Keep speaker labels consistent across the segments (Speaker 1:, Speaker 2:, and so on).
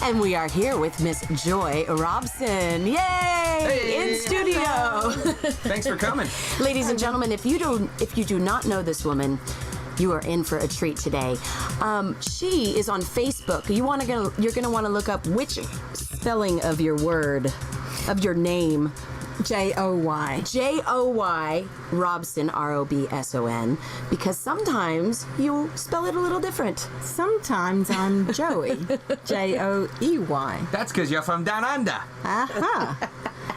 Speaker 1: And we are here with Miss Joy Robson. Yay!
Speaker 2: Hey!
Speaker 1: In studio.
Speaker 2: Thanks for coming.
Speaker 1: Ladies and gentlemen, if you do not know this woman, you are in for a treat today. She is on Facebook. You're gonna want to look up which spelling of your word, of your name.
Speaker 3: Joy.
Speaker 1: Joy Robson, Robson, because sometimes you spell it a little different.
Speaker 3: Sometimes I'm Joey, Joey.
Speaker 2: That's because you're from down under.
Speaker 3: Aha.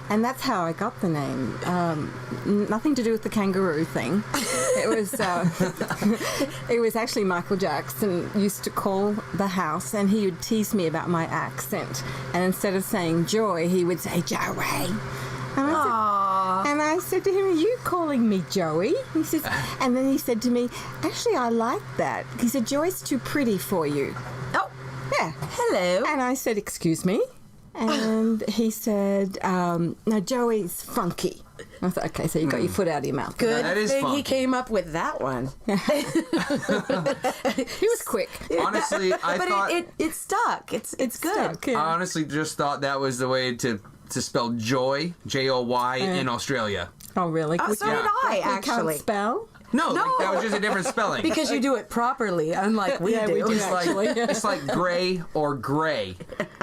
Speaker 3: And that's how I got the name. Nothing to do with the kangaroo thing. It was it was actually Michael Jackson used to call the house, and he would tease me about my accent. And instead of saying Joy, he would say Joey. And I said to him, "Are you calling me Joey?" He says, and then he said to me, "Actually, I like that." He said, "Joy's too pretty for you."
Speaker 1: Oh,
Speaker 3: yeah.
Speaker 1: Hello.
Speaker 3: And I said, "Excuse me?" And he said, "No, Joey's funky." I thought, okay, so you got your foot out of your mouth.
Speaker 1: Good
Speaker 2: That is
Speaker 1: thing
Speaker 2: funky.
Speaker 1: he came up with that one.
Speaker 3: He was quick.
Speaker 2: Honestly, I
Speaker 1: but
Speaker 2: thought.
Speaker 1: it stuck. It's good.
Speaker 3: Stuck, yeah.
Speaker 2: I honestly just thought that was the way to spell joy, Joy, in Australia.
Speaker 3: Oh, really?
Speaker 1: Oh, so did I,
Speaker 3: Like we
Speaker 1: actually.
Speaker 3: can't spell?
Speaker 2: No, like that was just a different spelling.
Speaker 1: Because you do it properly, unlike we
Speaker 3: Yeah,
Speaker 1: do.
Speaker 3: we do.
Speaker 2: it's like
Speaker 3: actually.
Speaker 2: it's like gray or gray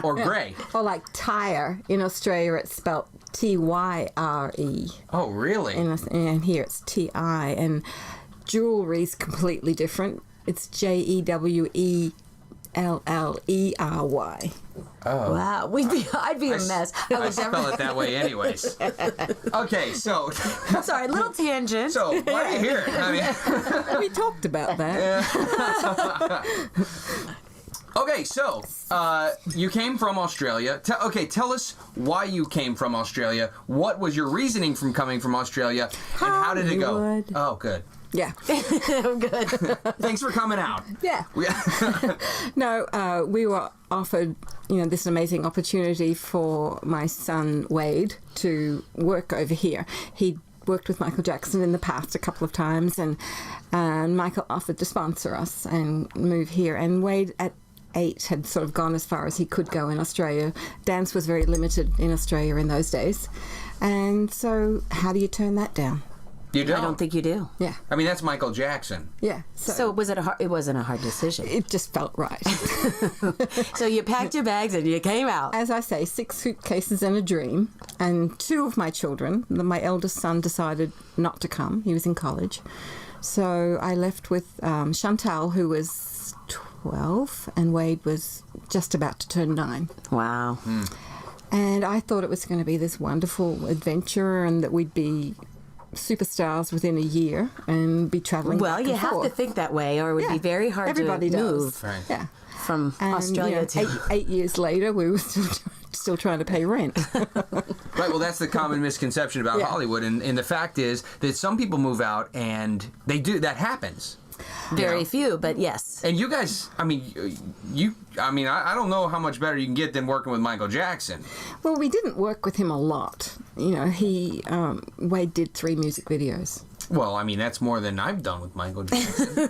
Speaker 2: or gray.
Speaker 3: Or like tire. In Australia, it's spelled Tyre.
Speaker 2: Oh, really?
Speaker 3: And here it's Ti. And jewelry's completely different. It's Jewellery.
Speaker 2: Oh.
Speaker 1: Wow, I'd be a mess.
Speaker 2: I spell it that way anyways. Okay, so
Speaker 1: Sorry, little tangent.
Speaker 2: why are you here? I mean,
Speaker 3: We talked about that.
Speaker 2: okay, so you came from Australia. Tell us why you came from Australia. What was your reasoning from coming from Australia, and how did it go?
Speaker 3: Hollywood.
Speaker 2: Oh, good.
Speaker 3: Yeah.
Speaker 1: I'm good.
Speaker 2: Thanks for coming out.
Speaker 3: Yeah. No, we were offered, this amazing opportunity for my son Wade to work over here. He worked with Michael Jackson in the past a couple of times, and Michael offered to sponsor us and move here. And Wade at 8 had sort of gone as far as he could go in Australia. Dance was very limited in Australia in those days. And so how do you turn that down?
Speaker 2: You don't?
Speaker 1: I don't think you do.
Speaker 3: Yeah.
Speaker 2: I mean, that's Michael Jackson.
Speaker 3: Yeah.
Speaker 1: So it wasn't a hard decision.
Speaker 3: It just felt right.
Speaker 1: So you packed your bags and you came out.
Speaker 3: As I say, 6 suitcases and a dream. And 2 of my children, my eldest son decided not to come. He was in college. So I left with Chantal, who was 12, and Wade was just about to turn 9.
Speaker 1: Wow.
Speaker 3: And I thought it was going to be this wonderful adventure and that we'd be superstars within a year and be traveling
Speaker 1: Well,
Speaker 3: back
Speaker 1: you
Speaker 3: and
Speaker 1: have
Speaker 3: forth.
Speaker 1: to think that way, or it would
Speaker 3: Yeah.
Speaker 1: be very hard
Speaker 3: Everybody
Speaker 1: to
Speaker 3: does.
Speaker 1: move
Speaker 2: Right.
Speaker 3: Yeah.
Speaker 1: from
Speaker 3: And,
Speaker 1: Australia to...
Speaker 3: 8 years later, we were still trying to pay rent.
Speaker 2: Right, well, that's the common misconception about
Speaker 3: Yeah.
Speaker 2: Hollywood, and the fact is that some people move out and that happens.
Speaker 1: Very few, but yes.
Speaker 2: And you guys, I don't know how much better you can get than working with Michael Jackson.
Speaker 3: Well, we didn't work with him a lot. Wade did 3 music videos.
Speaker 2: Well, I mean, that's more than I've done with Michael Jackson.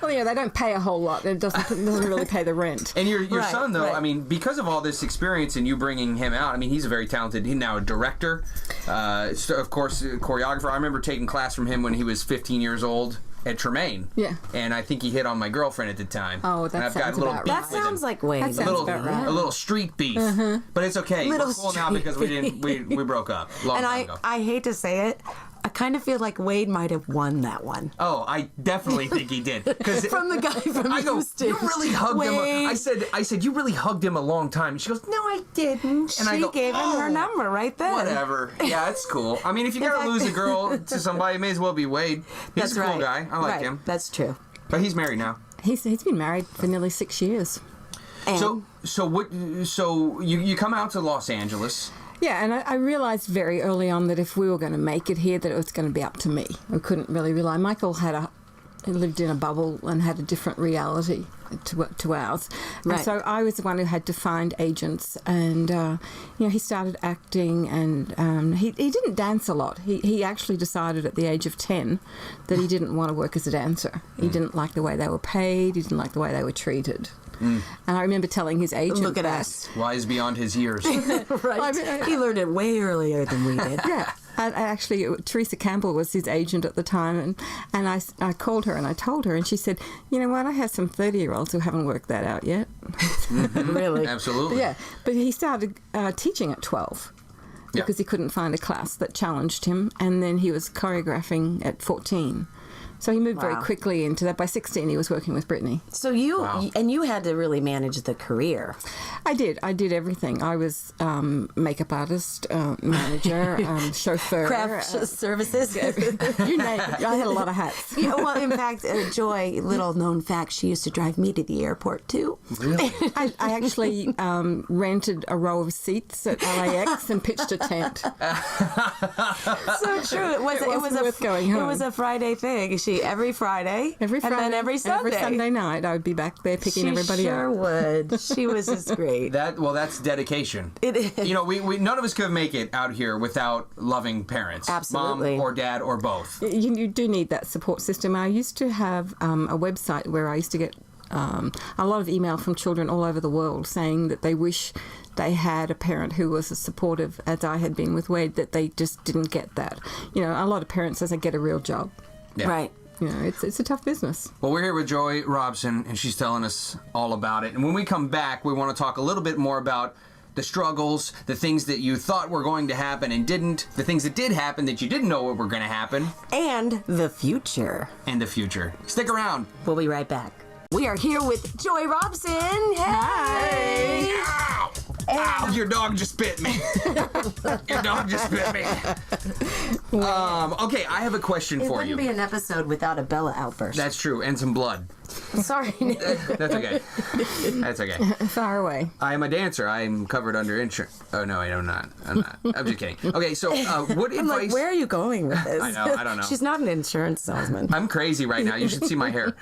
Speaker 3: Well, they don't pay a whole lot. It doesn't really pay the rent.
Speaker 2: And your
Speaker 1: Right,
Speaker 2: son, though,
Speaker 1: right.
Speaker 2: I mean, because of all this experience and you bringing him out, I mean, he's a very talented, he's now a director, of course, a choreographer. I remember taking class from him when he was 15 years old at Tremaine.
Speaker 3: Yeah.
Speaker 2: And I think he hit on my girlfriend at the time.
Speaker 3: Oh, that
Speaker 2: and I've got
Speaker 3: sounds
Speaker 2: a little
Speaker 3: about
Speaker 2: beef
Speaker 3: right.
Speaker 1: That
Speaker 2: with him.
Speaker 1: sounds like Wade.
Speaker 3: That
Speaker 2: a
Speaker 3: sounds
Speaker 2: little,
Speaker 3: about right.
Speaker 2: a little street beef, but it's okay.
Speaker 1: Little
Speaker 2: We're cool now
Speaker 1: street
Speaker 2: because we broke up long
Speaker 1: And
Speaker 2: time ago.
Speaker 1: I hate to say it, I kind of feel like Wade might have won that one.
Speaker 2: Oh, I definitely think he did.
Speaker 1: From the guy from
Speaker 2: I go,
Speaker 1: Houston.
Speaker 2: you really hugged him.
Speaker 1: Wade.
Speaker 2: I said, you really hugged him a long time. She goes, no, I didn't. And I
Speaker 1: She
Speaker 2: go,
Speaker 1: gave him her number right then.
Speaker 2: Whatever. Yeah, it's cool. I mean, if you gotta
Speaker 1: fact-
Speaker 2: lose a girl to somebody, it may as well be Wade. He's
Speaker 1: That's
Speaker 2: a cool
Speaker 1: right.
Speaker 2: guy. I like
Speaker 1: Right.
Speaker 2: him.
Speaker 1: That's true.
Speaker 2: But he's married now.
Speaker 3: He's been married for nearly 6 years.
Speaker 1: And
Speaker 2: So you come out to Los Angeles.
Speaker 3: Yeah, and I realized very early on that if we were going to make it here, that it was going to be up to me. I couldn't really rely. Michael lived in a bubble and had a different reality to ours.
Speaker 1: Right.
Speaker 3: And so I was the one who had to find agents, and he started acting, and he didn't dance a lot. He actually decided at the age of 10 that he didn't want to work as a dancer. He didn't like the way they were paid. He didn't like the way they were treated. And I remember telling his agent,
Speaker 1: Look at
Speaker 3: that.
Speaker 1: us.
Speaker 2: Wise beyond his years.
Speaker 1: Right. He learned it way earlier than we did.
Speaker 3: Yeah. And actually, Teresa Campbell was his agent at the time, and I called her and I told her, and she said, you know what, I have some 30-year-olds who haven't worked that out yet.
Speaker 1: Really?
Speaker 2: Absolutely.
Speaker 3: Yeah, but he started teaching at 12 because he couldn't find a class that challenged him, and then he was choreographing at 14. So he moved very quickly into that. By 16, he was working with Britany.
Speaker 1: So you had to really manage the career.
Speaker 3: I did everything. I was makeup artist, manager, chauffeur.
Speaker 1: Craft services.
Speaker 3: You name it. I had a lot of hats.
Speaker 1: Yeah, well, in fact, Joy, little known fact, she used to drive me to the airport too.
Speaker 2: Really?
Speaker 3: I actually rented a row of seats at LAX and pitched a tent.
Speaker 1: So true. It was
Speaker 3: worth going home.
Speaker 1: It was a Friday thing. Every Friday, and then every Sunday.
Speaker 3: Every Sunday night, I would be back there picking everybody
Speaker 1: sure
Speaker 3: up.
Speaker 1: Would. She was just great.
Speaker 2: That's dedication.
Speaker 1: It is.
Speaker 2: You know, we none of us could make it out here without loving parents.
Speaker 1: Absolutely.
Speaker 2: Mom or dad or both.
Speaker 3: You do need that support system. I used to have a website where I used to get a lot of email from children all over the world saying that they wish they had a parent who was as supportive as I had been with Wade, that they just didn't get that. You know, a lot of parents say, get a real job.
Speaker 2: Yeah.
Speaker 1: Right.
Speaker 3: You know, it's a tough business.
Speaker 2: Well, we're here with Joy Robson, and she's telling us all about it. And when we come back, we want to talk a little bit more about the struggles, the things that you thought were going to happen and didn't, the things that did happen that you didn't know were going to happen,
Speaker 1: And the future.
Speaker 2: and the future. Stick around.
Speaker 1: We'll be right back. We are here with Joy Robson. Hey!
Speaker 2: Ow! Ow! Your dog just bit me. Your dog just bit me. Okay, I have a question
Speaker 1: It
Speaker 2: for
Speaker 1: wouldn't
Speaker 2: you.
Speaker 1: be an episode without a Bella outburst.
Speaker 2: That's true, and some blood.
Speaker 1: Sorry.
Speaker 2: That's okay. That's okay.
Speaker 3: Far away.
Speaker 2: I am a dancer. I am covered under insurance. Oh no, I'm not. I'm just kidding. Okay, so what
Speaker 1: I'm
Speaker 2: advice?
Speaker 1: like, where are you going with this?
Speaker 2: I know. I don't know.
Speaker 1: She's not an insurance salesman.
Speaker 2: I'm crazy right now. You should see my hair.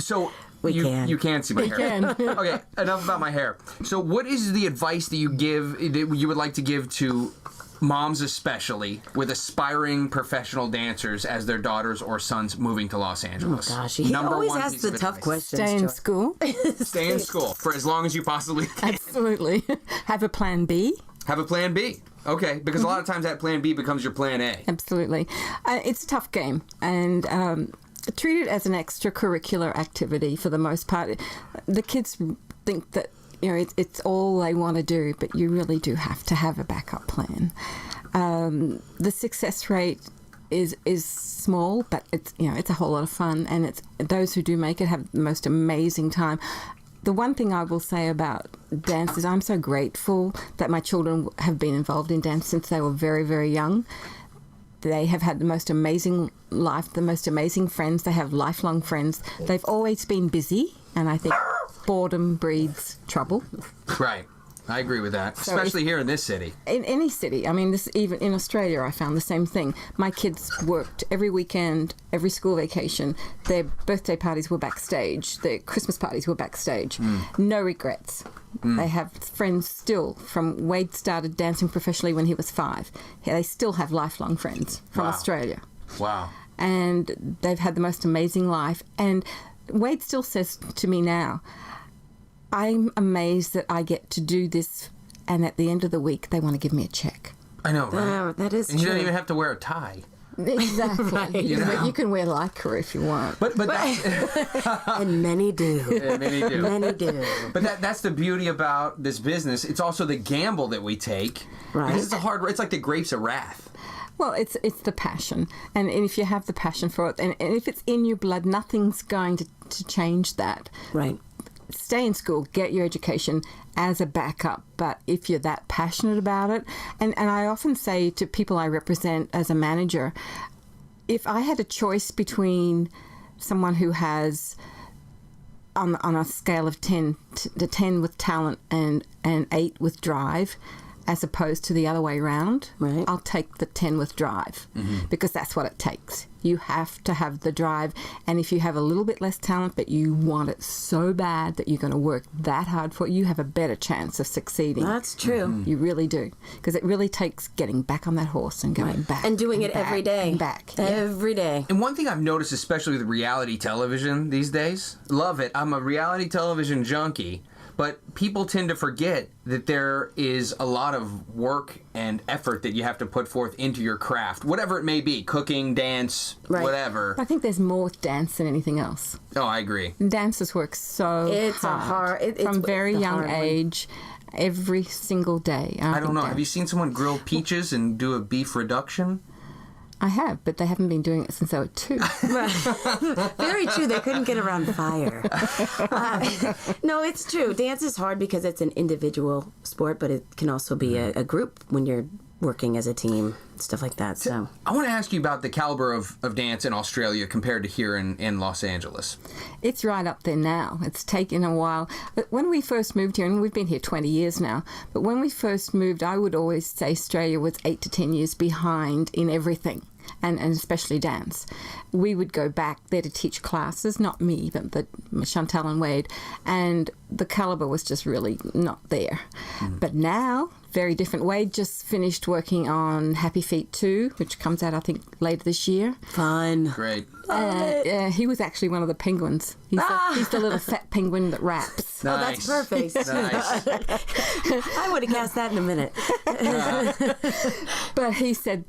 Speaker 2: So
Speaker 1: We can.
Speaker 2: You can see my hair.
Speaker 3: can.
Speaker 2: Okay, enough about my hair. So what is the advice that you would like to give to moms, especially with aspiring professional dancers as their daughters or sons moving to Los Angeles?
Speaker 1: Oh gosh, he always asks the tough questions.
Speaker 3: Stay in
Speaker 1: Joy.
Speaker 3: school.
Speaker 2: Stay in school for as long as you possibly can.
Speaker 3: Absolutely. Have a plan B.
Speaker 2: Have a plan B. Okay, because a lot of times that plan B becomes your plan A.
Speaker 3: Absolutely. It's a tough game, and treat it as an extracurricular activity for the most part. The kids think that, you know, it's all they want to do, but you really do have to have a backup plan. The success rate is small, but it's a whole lot of fun, and it's those who do make it have the most amazing time. The one thing I will say about dance is I'm so grateful that my children have been involved in dance since they were very, very young. They have had the most amazing life, the most amazing friends. They have lifelong friends. They've always been busy, and I think boredom breeds trouble.
Speaker 2: Right. I agree with that,
Speaker 3: So
Speaker 2: especially here in this city.
Speaker 3: In any city, I mean, even in Australia, I found the same thing. My kids worked every weekend, every school vacation. Their birthday parties were backstage. Their Christmas parties were backstage. No regrets. They have friends still from Wade started dancing professionally when he was 5. They still have lifelong friends from
Speaker 2: Wow.
Speaker 3: Australia.
Speaker 2: Wow.
Speaker 3: And they've had the most amazing life. And Wade still says to me now, I'm amazed that I get to do this, and at the end of the week, they want to give me a check.
Speaker 2: I know, right?
Speaker 1: That is
Speaker 2: And you
Speaker 1: true.
Speaker 2: don't even have to wear a tie.
Speaker 3: Exactly.
Speaker 1: Right.
Speaker 3: You can wear lycra if you want.
Speaker 2: But that's,
Speaker 1: And many do.
Speaker 2: many do.
Speaker 1: Many do.
Speaker 2: But that's the beauty about this business. It's also the gamble that we take.
Speaker 1: Right.
Speaker 2: Because it's like the grapes of wrath.
Speaker 3: Well, it's the passion, and if you have the passion for it, and if it's in your blood, nothing's going to change that.
Speaker 1: Right.
Speaker 3: Stay in school, get your education as a backup, but if you're that passionate about it, and I often say to people I represent as a manager, if I had a choice between someone who has on a scale of 10 to 10 with talent and 8 with drive, as opposed to the other way around,
Speaker 1: Right.
Speaker 3: I'll take the 10 with drive because that's what it takes. You have to have the drive, and if you have a little bit less talent but you want it so bad that you're going to work that hard for it, you have a better chance of succeeding.
Speaker 1: That's true.
Speaker 3: You really do, because it really takes getting back on that horse and going back.
Speaker 1: And doing it
Speaker 3: back
Speaker 1: every day.
Speaker 3: and back.
Speaker 1: Every day.
Speaker 2: And one thing I've noticed, especially with reality television these days, love it. I'm a reality television junkie, but people tend to forget that there is a lot of work and effort that you have to put forth into your craft, whatever it may be, cooking, dance,
Speaker 1: Right.
Speaker 2: whatever.
Speaker 3: I think there's more with dance than anything else.
Speaker 2: Oh, I agree.
Speaker 3: Dancers work so
Speaker 1: It's a
Speaker 3: hard.
Speaker 1: hard- it's
Speaker 3: from very
Speaker 1: the
Speaker 3: young
Speaker 1: hard one.
Speaker 3: age, every single day.
Speaker 2: I don't
Speaker 3: think
Speaker 2: know.
Speaker 3: that-
Speaker 2: Have you seen someone grill peaches and do a beef reduction?
Speaker 3: I have, but they haven't been doing it since they were 2.
Speaker 1: Very true. They couldn't get around fire. No, it's true. Dance is hard because it's an individual sport, but it can also be a group when you're working as a team, stuff like that. So
Speaker 2: I want to ask you about the caliber of dance in Australia compared to here in Los Angeles.
Speaker 3: It's right up there now. It's taken a while. But when we first moved here, and we've been here 20 years now, but when we first moved, I would always say Australia was 8 to 10 years behind in everything. And especially dance. We would go back there to teach classes, not me, but Chantal and Wade, and the caliber was just really not there. But now, very different. Wade just finished working on Happy Feet 2, which comes out, I think, later this year.
Speaker 1: fun.
Speaker 2: Great.
Speaker 3: He was actually one of the penguins. He's the little fat penguin that raps.
Speaker 1: Oh, that's perfect.
Speaker 2: Nice.
Speaker 1: I would have cast that in a minute.
Speaker 3: But he said,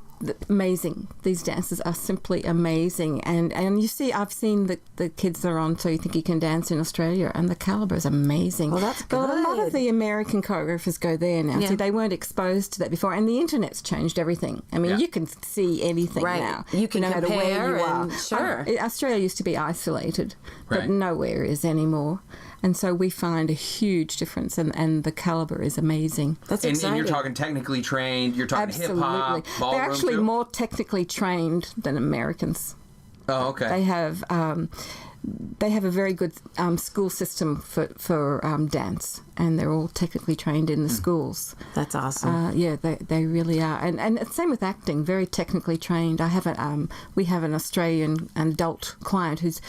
Speaker 3: amazing. These dances are simply amazing. And you see, I've seen the kids that are on So You Think You Can Dance in Australia, and the caliber is amazing.
Speaker 1: Well, that's
Speaker 3: But a lot
Speaker 1: good.
Speaker 3: of the American choreographers go there now.
Speaker 1: Yeah.
Speaker 3: See, they weren't exposed to that before, and the internet's changed everything. I mean,
Speaker 2: Yeah.
Speaker 3: you can see anything
Speaker 1: Right.
Speaker 3: now.
Speaker 1: You can
Speaker 3: no matter where
Speaker 1: compare
Speaker 3: you are.
Speaker 1: and- sure.
Speaker 3: Australia used to be isolated, but
Speaker 2: Right.
Speaker 3: nowhere is anymore. And so we find a huge difference, and the caliber is amazing.
Speaker 1: That's
Speaker 2: And
Speaker 1: exciting.
Speaker 2: you're talking technically trained, you're talking hip-hop,
Speaker 3: Absolutely.
Speaker 2: ballroom
Speaker 3: They're actually
Speaker 2: too?
Speaker 3: more technically trained than Americans.
Speaker 2: Oh, okay.
Speaker 3: They have a very good school system for dance, and they're all technically trained in the schools.
Speaker 1: That's awesome.
Speaker 3: Yeah, they really are, and same with acting, very technically trained. We have an Australian adult client who's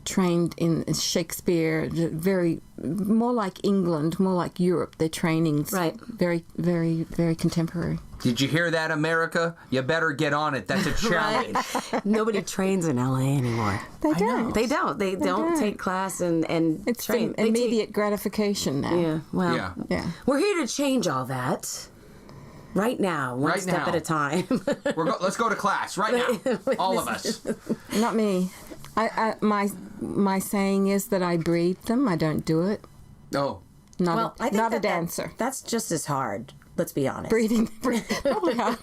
Speaker 3: trained in Shakespeare, very more like England, more like Europe. Their training's
Speaker 1: Right.
Speaker 3: very, very, very contemporary.
Speaker 2: Did you hear that, America? You better get on it. That's a challenge.
Speaker 1: Nobody trains in LA anymore.
Speaker 3: They don't.
Speaker 1: They don't. They don't
Speaker 3: don't.
Speaker 1: take class and
Speaker 3: It's
Speaker 1: train.
Speaker 3: the immediate gratification now.
Speaker 1: Yeah. Well.
Speaker 2: Yeah.
Speaker 3: Yeah.
Speaker 1: We're here to change all that. Right now, one
Speaker 2: Right
Speaker 1: step
Speaker 2: now.
Speaker 1: at a time.
Speaker 2: Let's go to class right now. All of us.
Speaker 3: Not me. My saying is that I breed them. I don't do it.
Speaker 2: Oh.
Speaker 3: Not
Speaker 1: I think
Speaker 3: not a
Speaker 1: that
Speaker 3: dancer.
Speaker 1: That's just as hard. Let's be honest.
Speaker 3: Breeding. Probably hard.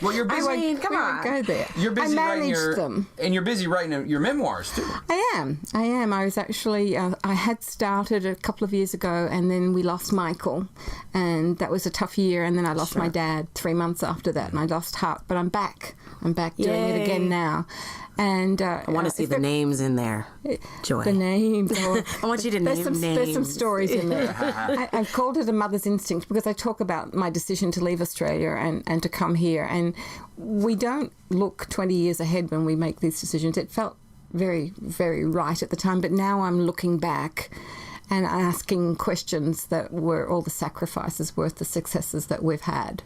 Speaker 2: Well, you're busy.
Speaker 1: I mean, come
Speaker 3: We
Speaker 1: on.
Speaker 3: won't go there.
Speaker 2: You're busy
Speaker 3: I
Speaker 2: writing
Speaker 3: manage them.
Speaker 2: and you're busy writing your memoirs too.
Speaker 3: I am. I was actually, I had started a couple of years ago, and then we lost Michael, and that was a tough year, and then I lost my dad 3 months after that, and I lost heart, but I'm back. I'm back doing it
Speaker 1: Yay.
Speaker 3: again now. And
Speaker 1: I want to see the names in there, Joy.
Speaker 3: The names.
Speaker 1: I want you to
Speaker 3: There's
Speaker 1: name
Speaker 3: some,
Speaker 1: names.
Speaker 3: There's some stories in there. I've called it a mother's instinct because I talk about my decision to leave Australia and to come here. And we don't look 20 years ahead when we make these decisions. It felt very, very right at the time. But now I'm looking back and asking questions that were all the sacrifices worth the successes that we've had.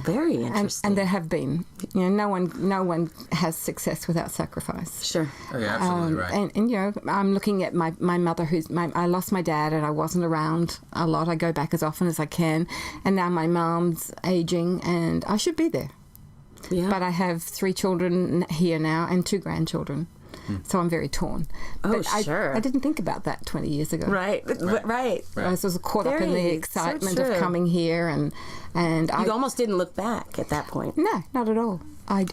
Speaker 1: Very interesting.
Speaker 3: And there have been. You know, no one has success without sacrifice.
Speaker 1: Sure.
Speaker 2: Oh, yeah, absolutely right.
Speaker 3: And you know, I'm looking at my mother, I lost my dad and I wasn't around a lot. I go back as often as I can. And now my mom's aging and I should be there.
Speaker 1: Yeah.
Speaker 3: But I have 3 children here now and 2 grandchildren. So I'm very torn.
Speaker 1: Oh,
Speaker 3: But
Speaker 1: sure.
Speaker 3: I didn't think about that 20 years ago.
Speaker 1: Right. Right.
Speaker 3: I was caught up in the
Speaker 1: Very, so
Speaker 3: excitement
Speaker 1: true.
Speaker 3: of coming here and I
Speaker 1: You almost didn't look back at that point.
Speaker 3: no, not at all. I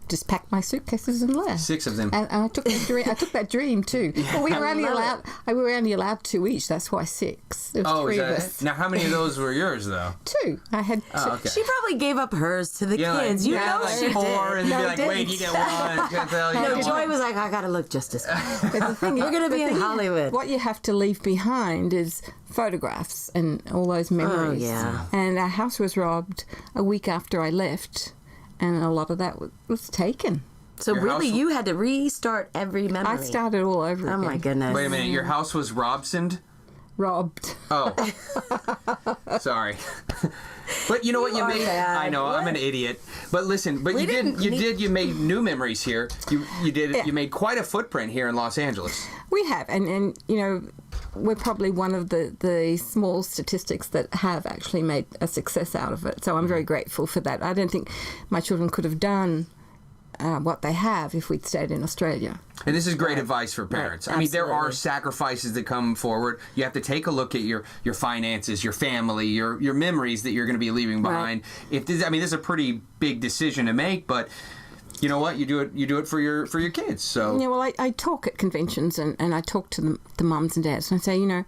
Speaker 3: just packed my suitcases and left.
Speaker 2: 6 of them.
Speaker 3: And I took that dream. I took that dream too. Well, we were only allowed. We were only allowed 2 each. That's why 6. There was 3 of us.
Speaker 2: Now, how many of those were yours, though?
Speaker 3: 2. I had 2.
Speaker 2: Oh, okay.
Speaker 1: She probably gave up hers to the kids. You know
Speaker 2: like
Speaker 1: she
Speaker 2: 4,
Speaker 1: did.
Speaker 2: and
Speaker 3: No,
Speaker 2: be like,
Speaker 3: didn't.
Speaker 2: wait, you get 1. Can't tell you.
Speaker 1: No, Joy was like, I gotta look just as good.
Speaker 3: But the thing
Speaker 1: You're gonna be in Hollywood.
Speaker 3: What you have to leave behind is photographs and all those memories.
Speaker 1: yeah.
Speaker 3: And our house was robbed a week after I left, and a lot of that was taken.
Speaker 1: So
Speaker 2: Your
Speaker 1: really,
Speaker 2: house-
Speaker 1: you had to restart every memory.
Speaker 3: I started all over
Speaker 1: Oh
Speaker 3: again.
Speaker 1: my goodness.
Speaker 2: Wait a minute, your house was Robsoned?
Speaker 3: Robbed.
Speaker 2: Oh. Sorry. But you know what? You
Speaker 1: are
Speaker 2: made.
Speaker 1: bad.
Speaker 2: I know, I'm an idiot. But listen, but
Speaker 1: We
Speaker 2: you
Speaker 1: didn't
Speaker 2: did.
Speaker 1: need-
Speaker 2: You made new memories here. You did.
Speaker 3: Yeah.
Speaker 2: You made quite a footprint here in Los Angeles.
Speaker 3: We have, and you know, we're probably one of the small statistics that have actually made a success out of it. So I'm very grateful for that. I don't think my children could have done what they have if we'd stayed in Australia.
Speaker 2: And this is great advice for parents.
Speaker 1: Right.
Speaker 2: I mean, there are
Speaker 1: Absolutely.
Speaker 2: sacrifices that come forward. You have to take a look at your finances, your family, your memories that you're going to be leaving behind. If this, I mean, this is a pretty big decision to make, but you know what? You do it for your kids. So
Speaker 3: Yeah, well, I talk at conventions and I talk to the mums and dads and I say, you know,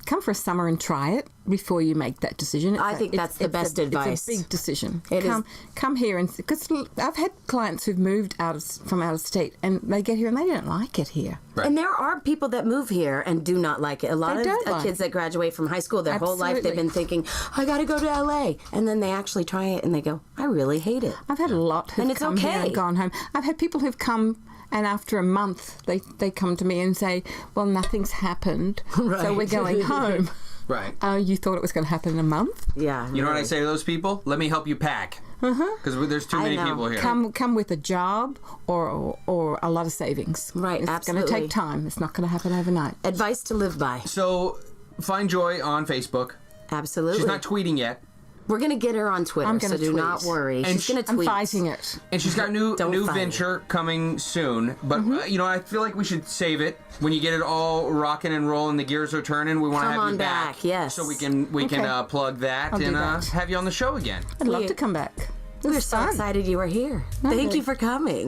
Speaker 3: come for a summer and try it before you make that decision.
Speaker 1: I think that's the best advice.
Speaker 3: It's a big decision.
Speaker 1: It is.
Speaker 3: Come here and because I've had clients who've moved from out of state and they get here and they don't like it here.
Speaker 2: Right.
Speaker 1: And there are people that move here and do not like it. A lot
Speaker 3: They
Speaker 1: of
Speaker 3: don't like
Speaker 1: kids that graduate from high school, their whole life they've
Speaker 3: Absolutely.
Speaker 1: been thinking, I got to go to LA. And then they actually try it and they go, I really hate it.
Speaker 3: I've had a lot who've
Speaker 1: And it's
Speaker 3: come here
Speaker 1: okay.
Speaker 3: and gone home. I've had people who've come and after a month they come to me and say, well, nothing's happened, so
Speaker 1: Right.
Speaker 3: we're going home.
Speaker 2: right.
Speaker 3: You thought it was going to happen in a month?
Speaker 1: Yeah.
Speaker 2: You know what I say to those people? Let me help you pack. Because there's too
Speaker 1: I
Speaker 2: many
Speaker 1: know.
Speaker 2: people here.
Speaker 3: Come with a job or a lot of savings.
Speaker 1: Right,
Speaker 3: It's going to
Speaker 1: absolutely.
Speaker 3: take time. It's not going to happen overnight.
Speaker 1: Advice to live by.
Speaker 2: So find Joy on Facebook.
Speaker 1: Absolutely.
Speaker 2: She's not tweeting yet.
Speaker 1: We're going to get her on Twitter,
Speaker 3: I'm
Speaker 1: so
Speaker 3: gonna
Speaker 1: do
Speaker 3: tweet.
Speaker 1: not worry.
Speaker 2: And
Speaker 1: She's going to
Speaker 3: I'm
Speaker 1: tweet.
Speaker 3: fighting it.
Speaker 2: And she's got new
Speaker 1: Don't fight
Speaker 2: venture coming soon. But you know, I feel like we should save it when you get it all rocking and rolling. The gears are turning. We want to
Speaker 1: Come
Speaker 2: have
Speaker 1: on
Speaker 2: you
Speaker 1: back, yes.
Speaker 2: So we can
Speaker 3: Okay.
Speaker 2: plug that
Speaker 3: I'll do
Speaker 2: and
Speaker 3: that.
Speaker 2: have you on the show again.
Speaker 3: I'd love
Speaker 1: We-
Speaker 3: to come back. It
Speaker 1: We're
Speaker 3: was
Speaker 1: so
Speaker 3: fun.
Speaker 1: excited you were here. Thank you for coming.